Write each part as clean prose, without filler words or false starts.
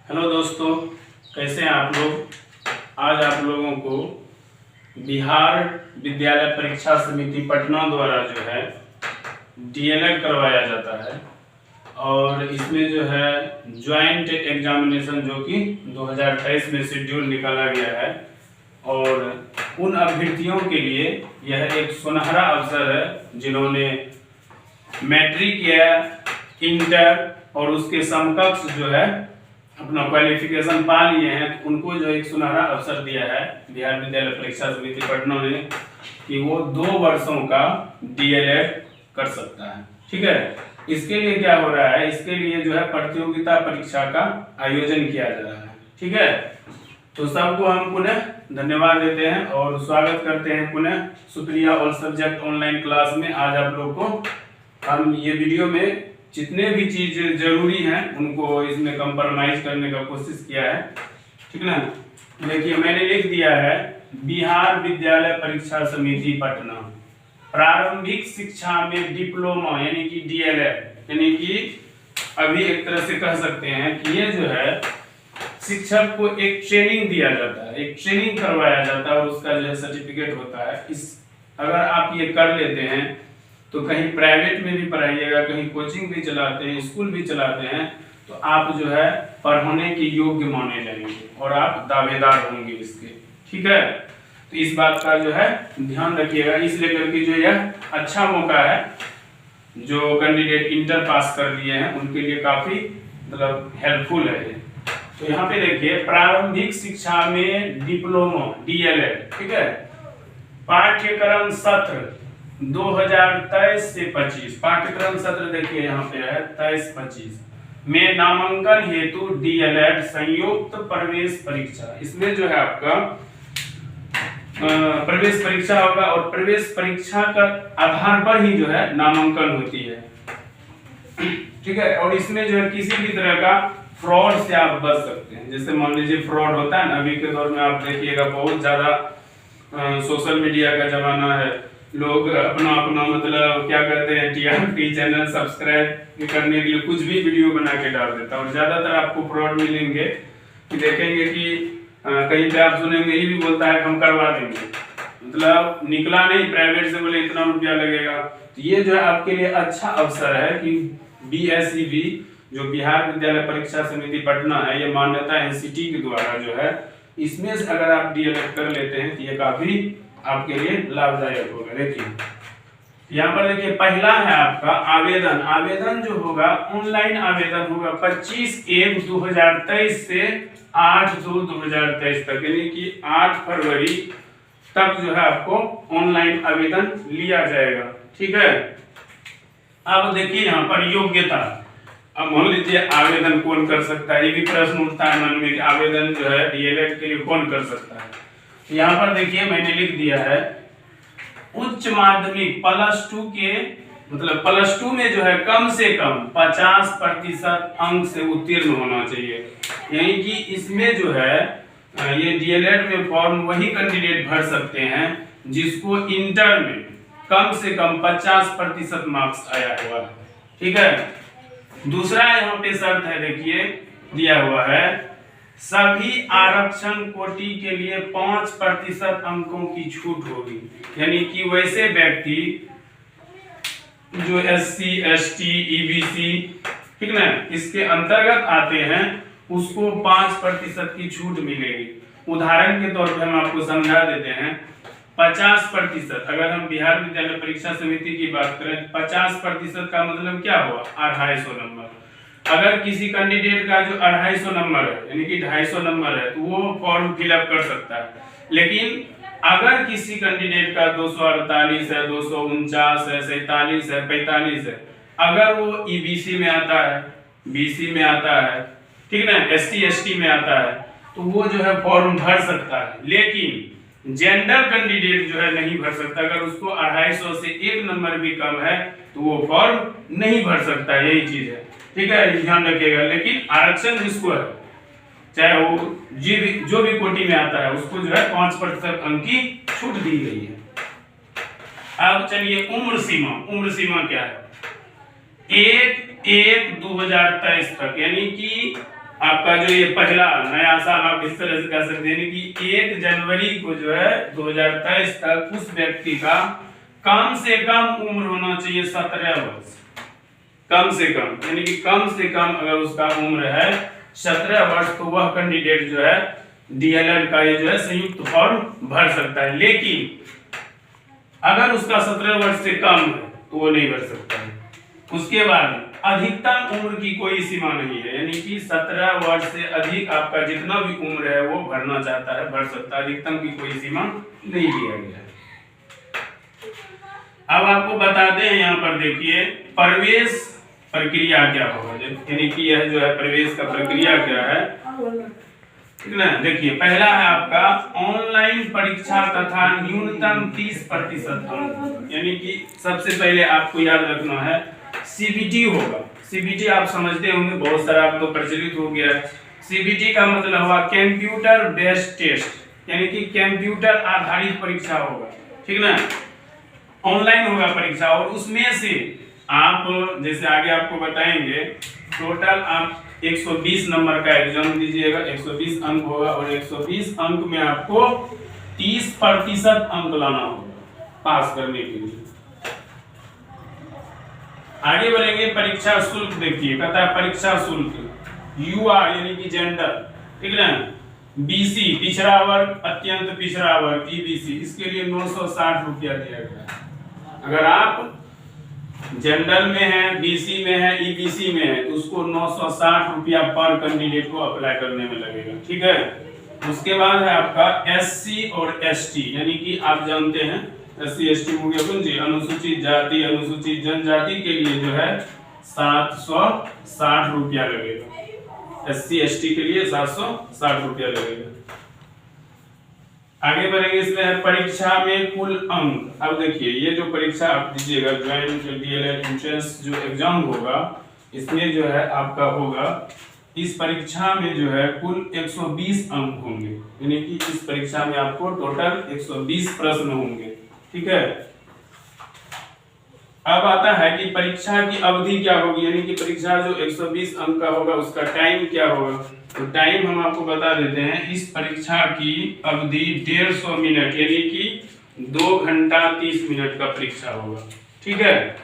Hello दोस्तों, कैसे हैं आप लोग। आज आप लोगों को बिहार विद्यालय परीक्षा समिति पटना द्वारा जो है डीएलएड करवाया जाता है और इसमें जो है ज्वाइंट एग्जामिनेशन जो कि 2023 में शेड्यूल निकाला गया है और उन अभ्यर्थियों के लिए यह एक सुनहरा अवसर है जिन्होंने मैट्रिक या इंटर और उसके समकक्ष जो है अपना क्वालिफिकेशन पा लिए हैं। तो उनको जो एक सुनहरा अवसर दिया है बिहार विद्यालय परीक्षा समिति पटना ने कि वो 2 वर्षों का डीएलएड कर सकता है। ठीक है, इसके लिए क्या हो रहा है, इसके लिए जो है प्रतियोगिता परीक्षा का आयोजन किया जा रहा है। ठीक है, तो सबको हम पुनः धन्यवाद देते हैं और स्वागत करते हैं पुनः Supriya all subject online class में। आज आप लोग को हम ये वीडियो में जितने भी चीज जरूरी हैं उनको इसमें कंप्रोमाइज करने का कोशिश किया है। ठीक ना, देखिए मैंने लिख दिया है बिहार विद्यालय परीक्षा समिति पटना प्रारंभिक शिक्षा में डिप्लोमा यानी कि डीएलएड, यानी कि अभी एक तरह से कह सकते हैं कि ये जो है शिक्षक को एक ट्रेनिंग दिया जाता है, एक ट्रेनिंग करवाया जाता है और उसका जो है सर्टिफिकेट होता है। इस अगर आप ये कर लेते हैं तो कहीं प्राइवेट में भी पढ़ाइएगा, कहीं कोचिंग भी चलाते हैं, स्कूल भी चलाते हैं, तो आप जो है पढ़ने के योग्य माने जाएंगे और आप दावेदार होंगे इसके। ठीक है, तो इस बात का जो है ध्यान रखिएगा, इसलिए करके जो यह अच्छा मौका है जो कैंडिडेट इंटर पास कर लिए हैं उनके लिए काफी मतलब हेल्पफुल है। तो यहाँ पे देखिए प्रारंभिक शिक्षा में डिप्लोमा डीएलएड, ठीक है, पाठ्यक्रम सत्र 2023 से 25, पाठ्यक्रम सत्र देखिए यहाँ पे है 23-25 में नामांकन हेतु डीएलएड संयुक्त प्रवेश परीक्षा। इसमें जो है आपका प्रवेश परीक्षा होगा और प्रवेश परीक्षा का आधार पर ही जो है नामांकन होती है। ठीक है, और इसमें जो है किसी भी तरह का फ्रॉड से आप बच सकते हैं। जैसे मान लीजिए फ्रॉड होता है ना, अभी के दौर में आप देखिएगा बहुत ज्यादा सोशल मीडिया का जमाना है, लोग अपना मतलब क्या कहते हैं टीआरपी चैनल सब्सक्राइब करने के लिए कुछ भी वीडियो बना के डाल देता है और ज्यादातर आपको फ्रॉड मिलेंगे कि देखेंगे कि कहीं पे आप सुनेंगे ये भी बोलता है हम करवा देंगे, मतलब निकला नहीं प्राइवेट से बोले इतना रुपया लगेगा। तो ये जो है आपके लिए अच्छा अवसर है कि बीएसईबी जो बिहार विद्यालय परीक्षा समिति पटना है, ये मान्यता एनसीटी के द्वारा जो है इसमें से अगर आप डीएलएड कर लेते हैं तो ये काफी आपके लिए लाभदायक होगा। देखिए यहाँ पर देखिए पहला है आपका आवेदन। आवेदन जो होगा ऑनलाइन आवेदन होगा 25/1/2023 से 8/2/2023 तक, यानी कि 8 फरवरी तक जो है आपको ऑनलाइन आवेदन लिया जाएगा। ठीक है, अब देखिए यहाँ पर योग्यता। अब मान लीजिए आवेदन कौन कर सकता है, ये भी प्रश्न उठता है मन में कि आवेदन जो है डीएलएड के लिए कौन कर सकता है। यहाँ पर देखिए मैंने लिख दिया है उच्च माध्यमिक +2 के मतलब +2 में जो है कम से कम 50% अंक से उत्तीर्ण होना चाहिए। यानी कि इसमें जो है ये डीएलएड में फॉर्म वही कैंडिडेट भर सकते हैं जिसको इंटर में कम से कम 50% मार्क्स आया हुआ है। ठीक है, दूसरा यहाँ पे शर्त है देखिए दिया हुआ है सभी आरक्षण कोटि के लिए 5% अंकों की छूट होगी। यानी कि वैसे व्यक्ति जो SC, ST, EBC ठीक ना इसके अंतर्गत आते हैं उसको 5% की छूट मिलेगी। उदाहरण के तौर पे हम आपको समझा देते हैं 50%, अगर हम बिहार विद्यालय परीक्षा समिति की बात करें 50% का मतलब क्या हुआ 250 नंबर। अगर किसी कैंडिडेट का जो 250 नंबर है यानी कि 250 नंबर है तो वो फॉर्म फिलअप कर सकता है। लेकिन अगर किसी कैंडिडेट का 248 है, 249 है, 47 है, 45 है, अगर वो EBC में आता है, BC में आता है, ठीक ना, ST, ST में आता है तो वो जो है फॉर्म भर सकता है। लेकिन जेंडर कैंडिडेट जो है नहीं भर सकता। अगर उसको 250 से 1 नंबर भी कम है तो वो फॉर्म नहीं भर सकता। यही चीज है, ठीक है, ध्यान रखिएगा। लेकिन आरक्षण जिसको है चाहे वो जो भी कोटि में आता है उसको जो है 5% अंक की छूट दी गई है। अब चलिए उम्र सीमा। उम्र सीमा क्या है 1/1/2023 तक, यानी कि आपका जो ये पहला नया साल आप इस तरह से कह सकते हैं कि 1 जनवरी को जो है 2023 तक उस व्यक्ति का कम से कम उम्र होना चाहिए 17 वर्ष, कम से कम, यानी कि कम से कम अगर उसका उम्र है 17 वर्ष तो वह कैंडिडेट जो है डीएलएड का ये जो है संयुक्त फॉर्म भर सकता है। लेकिन अगर उसका 17 वर्ष से कम है तो वो नहीं भर सकता है। उसके बाद अधिकतम उम्र की कोई सीमा नहीं है, यानी कि 17 वर्ष से अधिक आपका जितना भी उम्र है वो भरना चाहता है भर सकता है, अधिकतम की कोई सीमा नहीं दिया गया है। अब आपको बताते हैं यहाँ पर देखिए प्रवेश प्रक्रिया क्या होगा, यानी कि यह जो है प्रवेश का प्रक्रिया क्या है, ठीक ना। देखिए पहला है आपका ऑनलाइन परीक्षा तथा न्यूनतम 30% अंक, यानी कि सबसे पहले आपको याद रखना है सीबीटी होगा। सीबीटी आप समझते होंगे, बहुत सारा आप तो प्रचलित हो गया है। सीबीटी का मतलब हुआ कंप्यूटर बेस्ड टेस्ट, यानी कि कंप्यूटर आधारित परीक्षा होगा, ठीक ना, ऑनलाइन होगा परीक्षा। और उसमें से आप जैसे आगे आपको बताएंगे टोटल आप 120 नंबर का एग्जाम दीजिएगा, 120 अंक होगा और 120 अंक में आपको 30% अंक लाना होगा पास करने के लिए। आगे बढ़ेंगे परीक्षा शुल्क। देखिए कहता है परीक्षा शुल्क यूआर यानी कि जेंडर, ठीक ना, बीसी पिछड़ा वर्ग अत्यंत पिछड़ा वर्ग ईबीसी, इसके लिए 960 रुपया दिया गया है। अगर आप जनरल में है, बीसी में है, ईबीसी में है तो उसको 960 रुपया पर कैंडिडेट को अप्लाई करने में लगेगा, ठीक है। उसके बाद है आपका एससी और एसटी, यानी कि आप जानते हैं एससी एसटी हो गया कौन जी, अनुसूचित जाति अनुसूचित जनजाति के लिए जो है 760 रुपया लगेगा, एससी एसटी के लिए 760 रुपया लगेगा। आगे बढ़ेंगे, इसमें है परीक्षा में कुल अंक। अब देखिए ये जो परीक्षा आप दीजिएगा ज्वाइंट डीएलएड एंट्रेंस जो एग्जाम होगा, इसमें जो है आपका होगा इस परीक्षा में जो है कुल 120 अंक होंगे, यानी कि इस परीक्षा में आपको टोटल 120 प्रश्न होंगे, ठीक है। अब आता है कि परीक्षा की अवधि क्या होगी, यानी कि परीक्षा जो 120 अंक का होगा उसका टाइम क्या होगा। तो टाइम हम आपको बता देते हैं, इस परीक्षा की अवधि 150 मिनट यानी कि 2 घंटा 30 मिनट का परीक्षा होगा, ठीक है।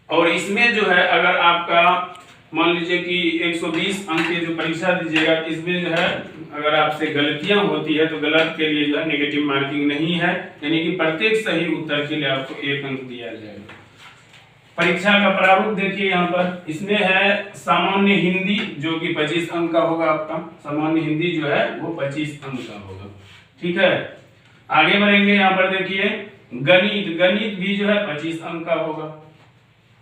और इसमें जो है अगर आपका मान लीजिए कि 120 अंक की जो परीक्षा दीजिएगा, इसमें जो है अगर आपसे गलतियां होती है तो गलत के लिए जो है नेगेटिव मार्किंग नहीं है, यानी कि प्रत्येक सही उत्तर के लिए आपको 1 अंक दिया जाएगा। परीक्षा का प्रारूप देखिए यहाँ पर, इसमें है सामान्य हिंदी जो कि 25 अंक का होगा, आपका सामान्य हिंदी जो है वो 25 अंक का होगा, ठीक है। आगे बढ़ेंगे, यहाँ पर देखिए गणित, गणित भी जो है 25 अंक का होगा।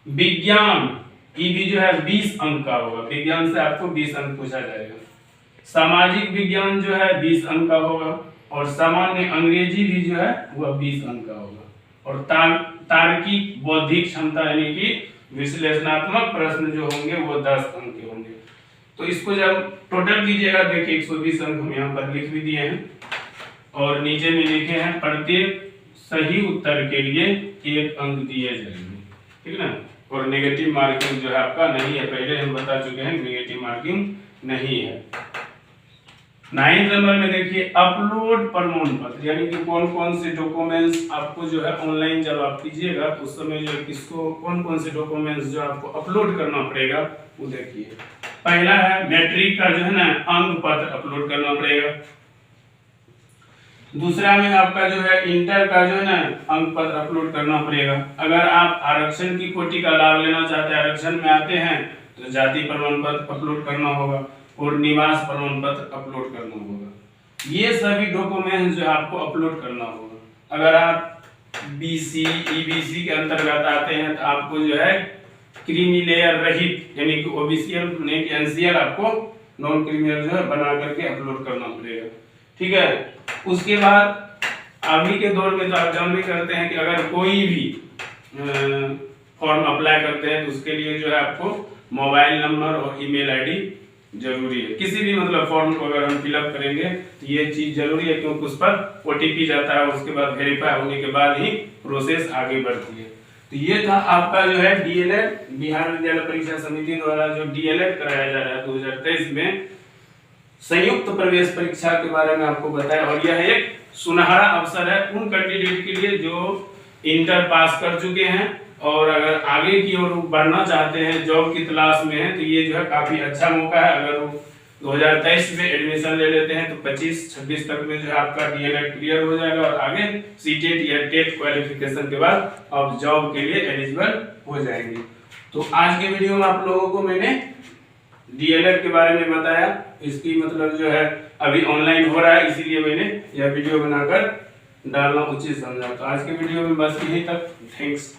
विज्ञान ये भी जो है 20 अंक का होगा, विज्ञान से आपको 20 अंक पूछा जाएगा। सामाजिक विज्ञान जो है 20 अंक का होगा और सामान्य अंग्रेजी भी जो है वह 20 अंक का होगा। और तार्किक बौद्धिक क्षमता यानी कि विश्लेषणात्मक प्रश्न जो होंगे वो 10 अंक के होंगे। तो इसको जब टोटल कीजिएगा, देखिए 120 अंक हम यहाँ पर लिख भी दिए हैं और नीचे में लिखे हैं प्रत्येक सही उत्तर के लिए 1 अंक दिए जाएंगे, ठीक ना। और नेगेटिव मार्किंग जो है आपका नहीं है, पहले हम बता चुके हैं नेगेटिव मार्किंग नहीं है। 9 नंबर में देखिए अपलोड प्रमाण पत्र, यानी कि कौन कौन से डॉक्यूमेंट्स आपको जो है ऑनलाइन जब आप कीजिएगा तो उस समय जो किसको कौन कौन से डॉक्यूमेंट्स जो आपको अपलोड करना पड़ेगा वो देखिए। पहला है मैट्रिक का जो है ना अंक पत्र अपलोड करना पड़ेगा। दूसरा में आपका जो है इंटर का जो है ना अंक पत्र अपलोड करना पड़ेगा। अगर आप आरक्षण की कोटि का लाभ लेना चाहते हैं, आरक्षण में आते हैं तो जाति प्रमाण पत्र अपलोड करना होगा और निवास प्रमाण पत्र अपलोड करना होगा। ये सभी डॉक्यूमेंट्स जो आपको अपलोड करना होगा। अगर आप बीसी ईबीसी के अंतर्गत आते हैं तो आपको जो है क्रीमी लेयर रहित यानी कि ओबीसीएल नहीं कि एनसीएल आपको नॉन क्रिमिनल जो है बना करके अपलोड करना पड़ेगा, ठीक है। उसके बाद अभी के दौर में तो आप जान भी करते हैं कि अगर कोई भी फॉर्म अप्लाई करते हैं तो उसके लिए जो है आपको मोबाइल नंबर और ईमेल आईडी जरूरी है। किसी भी मतलब फॉर्म को अगर हम फिलअप करेंगे तो ये चीज जरूरी है, क्योंकि उस पर ओटीपी जाता है, उसके बाद वेरीफाई होने के बाद ही प्रोसेस आगे बढ़ती है। तो ये था आपका जो है डीएलएड, बिहार विद्यालय परीक्षा समिति द्वारा जो डीएलएड कराया जा रहा है 2023 में संयुक्त प्रवेश परीक्षा के बारे में आपको बताया। और यह एक सुनहरा अवसर है उन कैंडिडेट के लिए जो इंटर पास कर चुके हैं और अगर आगे की ओर बढ़ना चाहते हैं, जॉब की तलाश में है, तो ये जो है काफी अच्छा मौका है। अगर वो 2023 में एडमिशन ले लेते हैं तो 25-26 तक में जो है आपका डीएलएड क्लियर हो जाएगा और आगे सीटेट या टेट क्वालिफिकेशन के बाद आप जॉब के लिए एलिजिबल हो जाएंगे। तो आज के वीडियो में आप लोगों को मैंने डीएलएड के बारे में बताया। इसकी मतलब जो है अभी ऑनलाइन हो रहा है, इसीलिए मैंने यह वीडियो बनाकर डालना उचित समझा। तो आज के वीडियो में बस यही तक। थैंक्स।